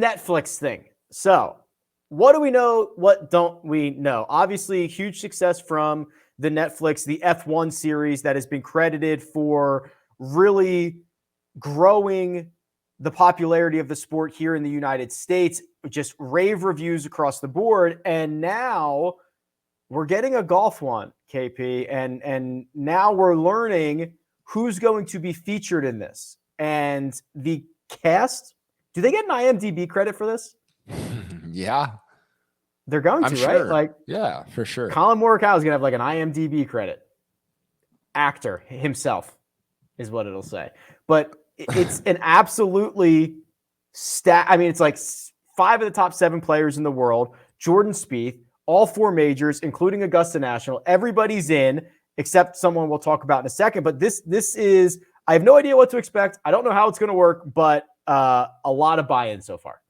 Netflix thing. So what do we know? What don't we know? Obviously, huge success from the Netflix, the F1 series that has been credited for really growing the popularity of the sport here in the United States, just rave reviews across the board. And now we're getting a golf one, KP, and now we're learning who's going to be featured in this. And the cast, do they get an IMDb credit for this? Yeah. They're going to, right? Like, yeah, for sure. Colin Morikawa is going to have like an IMDb credit. Actor himself is what it'll say. But it's an absolutely I mean, it's like 5 of the top 7 players in the world. Jordan Spieth, all 4 majors, including Augusta National. Everybody's in, except someone we'll talk about in a second. But this is, I have no idea what to expect. I don't know how it's going to work, but a lot of buy-in so far.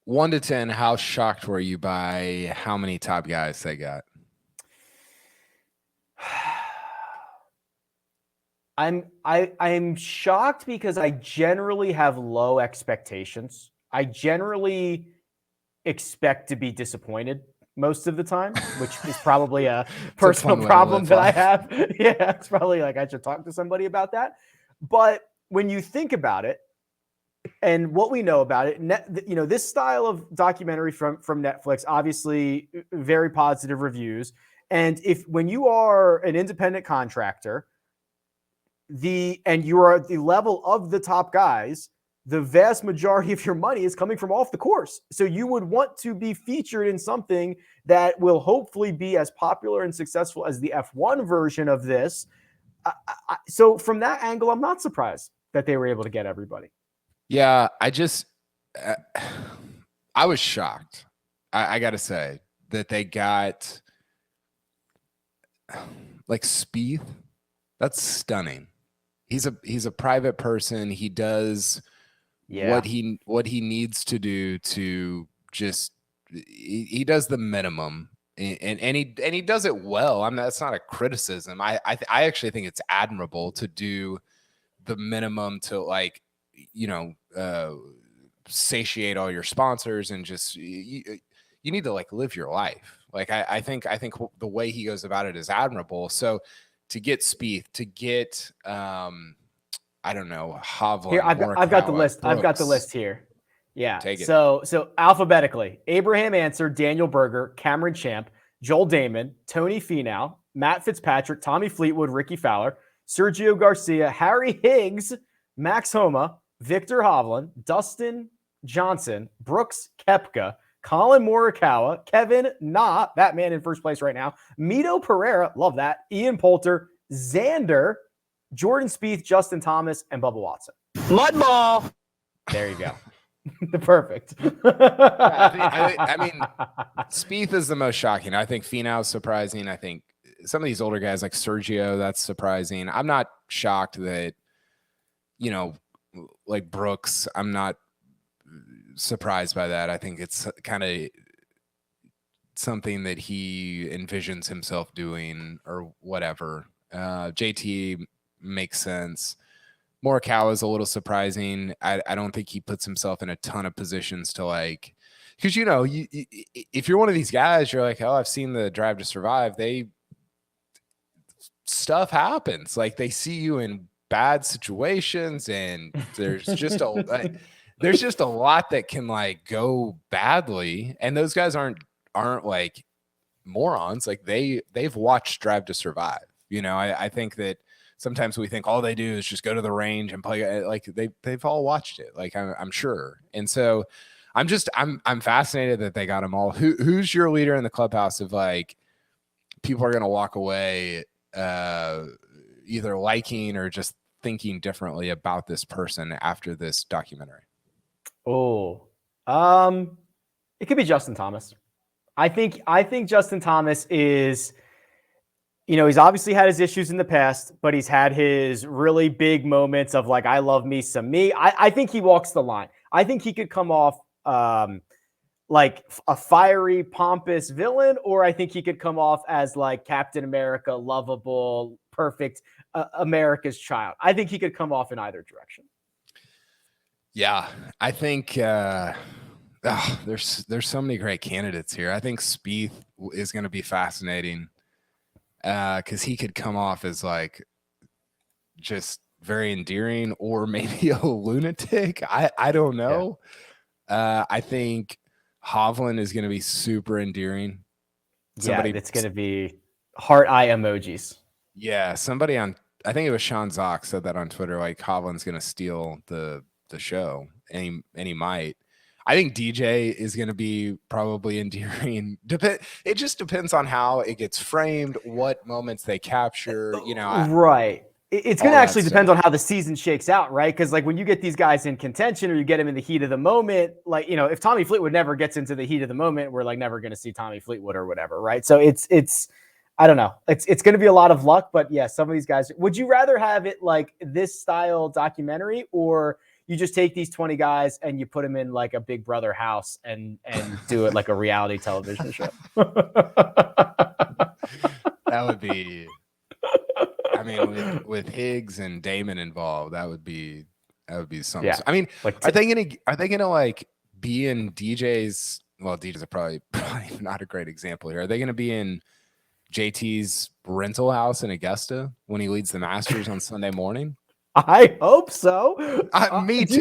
1 to 10, how shocked were you by how many top guys they got? I'm shocked because I generally have low expectations. I generally expect to be disappointed most of the time, which is probably a personal problem that I have. Yeah, it's probably like I should talk to somebody about that. But when you think about it and what we know about it, you know, this style of documentary from Netflix, obviously very positive reviews. And when you are an independent contractor, and you are at the level of the top guys, the vast majority of your money is coming from off the course. So you would want to be featured in something that will hopefully be as popular and successful as the F1 version of this. So from that angle, I'm not surprised that they were able to get everybody. Yeah, I was shocked. I got to say that they got like Spieth. That's stunning. He's a private person. He does what he needs to do to just he does the minimum, and he does it well. I mean, that's not a criticism. I actually think it's admirable to do the minimum to, like, you know, satiate all your sponsors and just you need to like live your life. Like I think the way he goes about it is admirable. So to get Spieth, to get I don't know, Hovland. Here, I've got the list. Brooks. I've got the list here. Yeah. Take it. So alphabetically: Abraham Answer, Daniel Berger, Cameron Champ, Joel Damon, Tony Finau, Matt Fitzpatrick, Tommy Fleetwood, Ricky Fowler, Sergio Garcia, Harry Higgs, Max Homa, Victor Hovland, Dustin Johnson, Brooks Koepka, Colin Morikawa, Kevin Na, that man in first place right now, Mito Pereira, love that, Ian Poulter, Xander, Jordan Spieth, Justin Thomas, and Bubba Watson. Mudball. There you go. Perfect. I mean, Spieth is the most shocking. I think Finau's surprising. I think some of these older guys like Sergio, that's surprising. I'm not shocked that, you know, like Brooks, I'm not surprised by that. I think it's kind of something that he envisions himself doing or whatever. JT makes sense. Morikawa is a little surprising. I don't think he puts himself in a ton of positions to, like, because, you know, if you're one of these guys, you're like, oh, I've seen the Drive to Survive. Stuff happens. Like, they see you in bad situations, and there's just a lot that can, like, go badly. And those guys aren't like morons. Like, they've watched Drive to Survive. You know, I think that sometimes we think all they do is just go to the range and play. Like, they've all watched it. Like, I'm sure. And so I'm fascinated that they got them all. Who's your leader in the clubhouse of, like, people are going to walk away either liking or just thinking differently about this person after this documentary? Oh, it could be Justin Thomas. I think Justin Thomas is, you know, he's obviously had his issues in the past, but he's had his really big moments of, like, I love me some me. I think he walks the line. I think he could come off like a fiery, pompous villain, or I think he could come off as like Captain America, lovable, perfect, America's child. I think he could come off in either direction. Yeah, I think there's so many great candidates here. I think Spieth is going to be fascinating because he could come off as like just very endearing or maybe a lunatic. I don't know. I think Hovland is going to be super endearing. It's going to be heart eye emojis. Yeah, somebody on, I think it was Sean Zock said that on Twitter, like Hovland's going to steal the show, and he might. I think DJ is going to be probably endearing. It just depends on how it gets framed, what moments they capture, right. It's going to actually depend on how the season shakes out, right? Because like when you get these guys in contention or you get them in the heat of the moment, like, if Tommy Fleetwood never gets into the heat of the moment, we're like never going to see Tommy Fleetwood or whatever, right? So it's I don't know. It's going to be a lot of luck, but yeah, some of these guys. Would you rather have it like this style documentary, or you just take these 20 guys and you put them in like a Big Brother house and do it like a reality television show? That would be. I mean, with Higgs and Damon involved, that would be something. Yeah. I mean, like are they gonna like be in DJ's? Well, DJ's are probably not a great example here. Are they gonna be in JT's rental house in Augusta when he leads the Masters on Sunday morning? I hope so. Me too. Do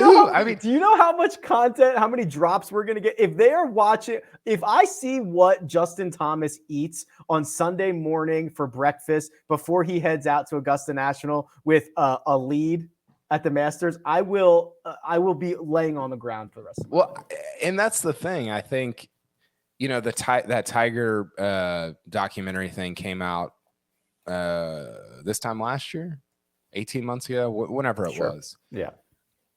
you know how much content, how many drops we're going to get? If they are watching, if I see what Justin Thomas eats on Sunday morning for breakfast before he heads out to Augusta National with a lead at the Masters, I will be laying on the ground for the rest of the night. And that's the thing. I think, that Tiger documentary thing came out this time last year. 18 months ago, whenever it was. Yeah.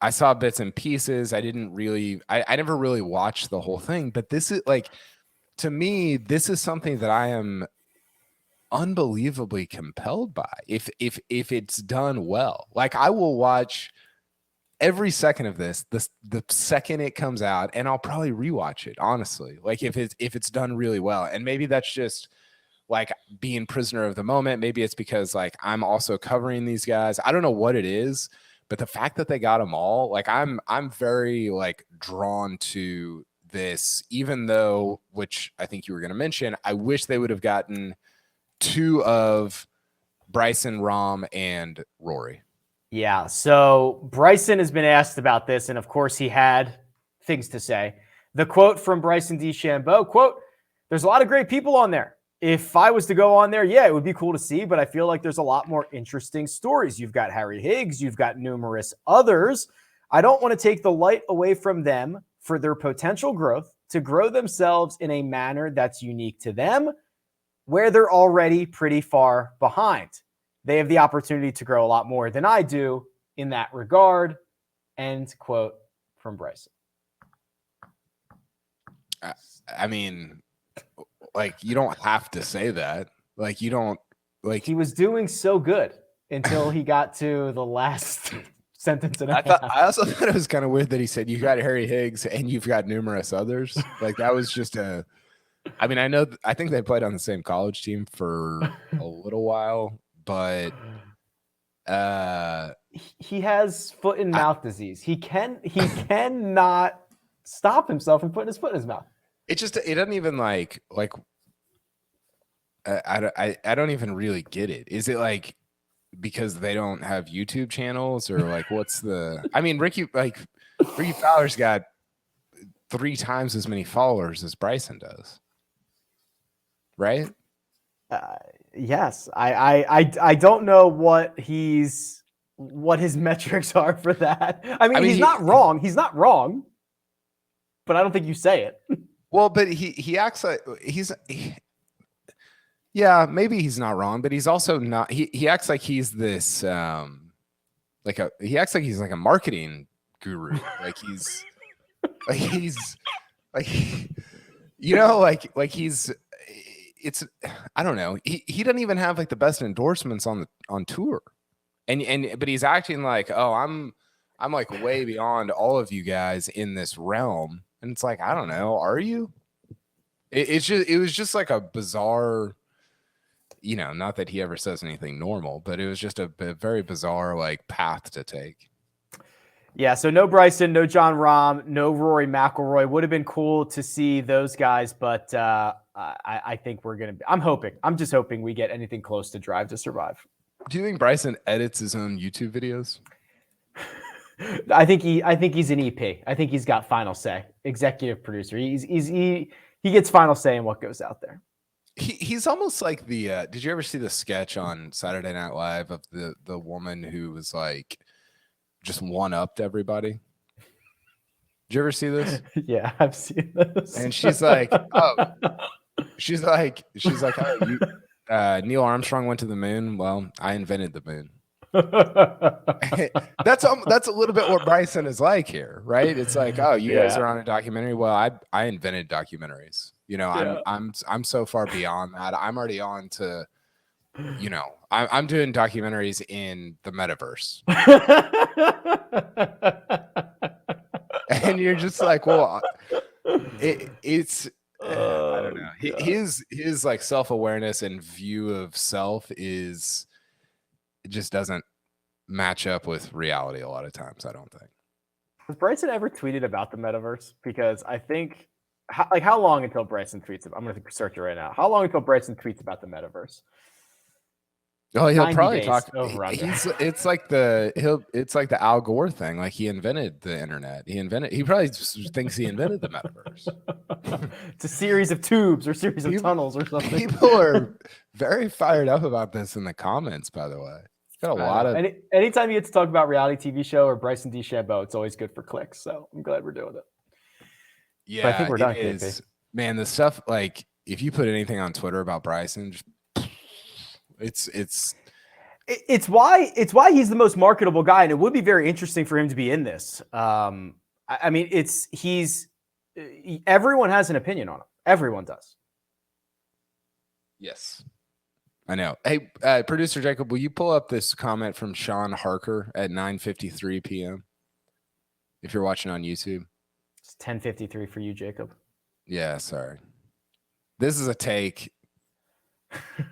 I saw bits and pieces. I never really watched the whole thing, but this is like, to me, this is something that I am unbelievably compelled by. If it's done well, like I will watch every second of this, the second it comes out, and I'll probably rewatch it, honestly. Like if it's done really well. And maybe that's just like being prisoner of the moment. Maybe it's because like I'm also covering these guys. I don't know what it is, but the fact that they got them all, like I'm very like drawn to this, even though, which I think you were going to mention, I wish they would have gotten 2 of Bryson, Rahm, and Rory. Yeah. So Bryson has been asked about this, and of course he had things to say. The quote from Bryson DeChambeau, quote, "There's a lot of great people on there. If I was to go on there, yeah, it would be cool to see, but I feel like there's a lot more interesting stories. You've got Harry Higgs, you've got numerous others. I don't want to take the light away from them for their potential growth, to grow themselves in a manner that's unique to them, where they're already pretty far behind. They have the opportunity to grow a lot more than I do in that regard." End quote from Bryson. I mean, like, you don't have to say that. Like, you don't, like, he was doing so good until he got to the last sentence and a half. I also thought it was kind of weird that he said you got Harry Higgs and you've got numerous others. Like, that was just I think they played on the same college team for a little while, but he has foot and mouth disease. He cannot stop himself from putting his foot in his mouth. It doesn't even like I don't even really get it. Is it like because they don't have YouTube channels, or like what's the? I mean, Ricky Fowler's got 3 times as many followers as Bryson does, right? Yes, I don't know what his metrics are for that. I mean he's not wrong. He's not wrong, but I don't think you say it. Well, but he acts like yeah, maybe he's not wrong, but he's also not. He acts like he's this he acts like he's like a marketing guru. Like he's it's I don't know. He doesn't even have like the best endorsements on tour, but he's acting like, oh, I'm like way beyond all of you guys in this realm. And it's like, I don't know. Are you? It was just like a bizarre, not that he ever says anything normal, but it was just a very bizarre like path to take. Yeah, so no Bryson, no John Rahm, no Rory McIlroy. Would have been cool to see those guys, but I think we're gonna. I'm just hoping we get anything close to Drive to Survive. Do you think Bryson edits his own YouTube videos? I think he's an EP. I think he's got final say, executive producer. He gets final say in what goes out there. He's almost like the. Did you ever see the sketch on Saturday Night Live of the woman who was like just one-upped everybody? Did you ever see this? Yeah, I've seen this. And she's like, oh, you, Neil Armstrong went to the moon. Well, I invented the moon. That's a little bit what Bryson is like here, right? It's like, oh, you guys are on a documentary. Well, I invented documentaries. You know, I'm so far beyond that. I'm already on to, you know, I'm doing documentaries in the metaverse. And you're just like, well, it's I don't know. His like self-awareness and view of self is it just doesn't match up with reality a lot of times, I don't think. Has Bryson ever tweeted about the metaverse? Because I think how long until Bryson tweets about? I'm going to search it right now. How long until Bryson tweets about the metaverse? Oh, he'll probably talk. It's like the Al Gore thing. Like he invented the internet. He probably just thinks he invented the metaverse. It's a series of tubes or series of tunnels or something. People are very fired up about this in the comments, by the way. Got a lot of. Anytime you get to talk about reality TV show or Bryson DeChambeau, it's always good for clicks. So I'm glad we're doing it. Yeah, but I think we're done. KP. Man, the stuff like if you put anything on Twitter about Bryson, just it's why he's the most marketable guy, and it would be very interesting for him to be in this. I mean, everyone has an opinion on him. Everyone does. Yes, I know. Hey, producer Jacob, will you pull up this comment from Sean Harker at 9:53 p.m. if you're watching on YouTube? It's 10:53 for you, Jacob. Yeah, sorry. This is a take.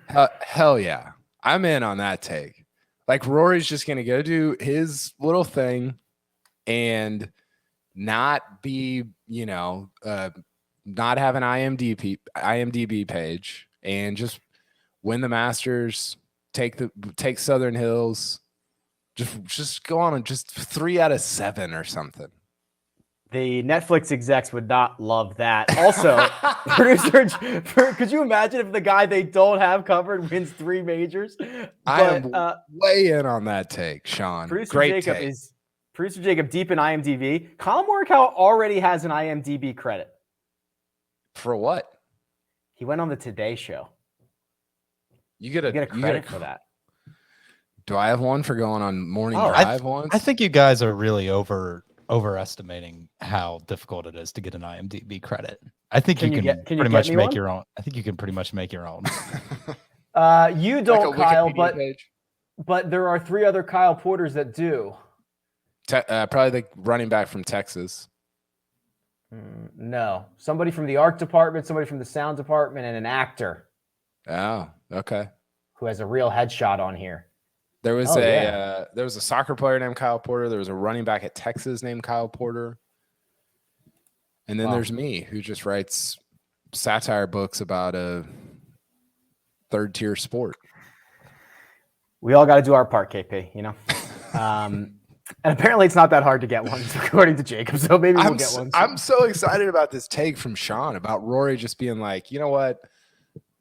Hell yeah. I'm in on that take. Like Rory's just going to go do his little thing and not be, you know, not have an IMDb page and just win the Masters, take Southern Hills, just go on and just 3 out of 7 or something. The Netflix execs would not love that. Also, producer, could you imagine if the guy they don't have covered wins 3 majors? I am way in on that take, Sean. Great take. Producer Jacob deep in IMDb. Colin Morikawa already has an IMDb credit. For what? He went on the Today Show. You get a credit for that. Do I have one for going on morning drive once? I think you guys are really overestimating how difficult it is to get an IMDb credit. I think you can pretty much make your own. I think you can pretty much make your own. You don't, like Kyle, but there are 3 other Kyle Porters that do. Probably the running back from Texas. No, somebody from the art department, somebody from the sound department, and an actor. Oh, okay. Who has a real headshot on here. There was there was a soccer player named Kyle Porter. There was a running back at Texas named Kyle Porter. And then there's me, who just writes satire books about a 3rd-tier sport. We all got to do our part, KP, you know? And apparently it's not that hard to get one, according to Jacob. So maybe we'll get one. I'm so excited about this take from Sean about Rory just being like, you know what?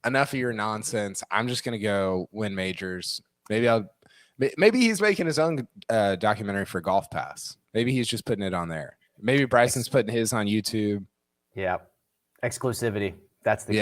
Enough of your nonsense. I'm just going to go win majors. Maybe he's making his own documentary for Golf Pass. Maybe he's just putting it on there. Maybe Bryson's putting his on YouTube. Yeah. Exclusivity. That's the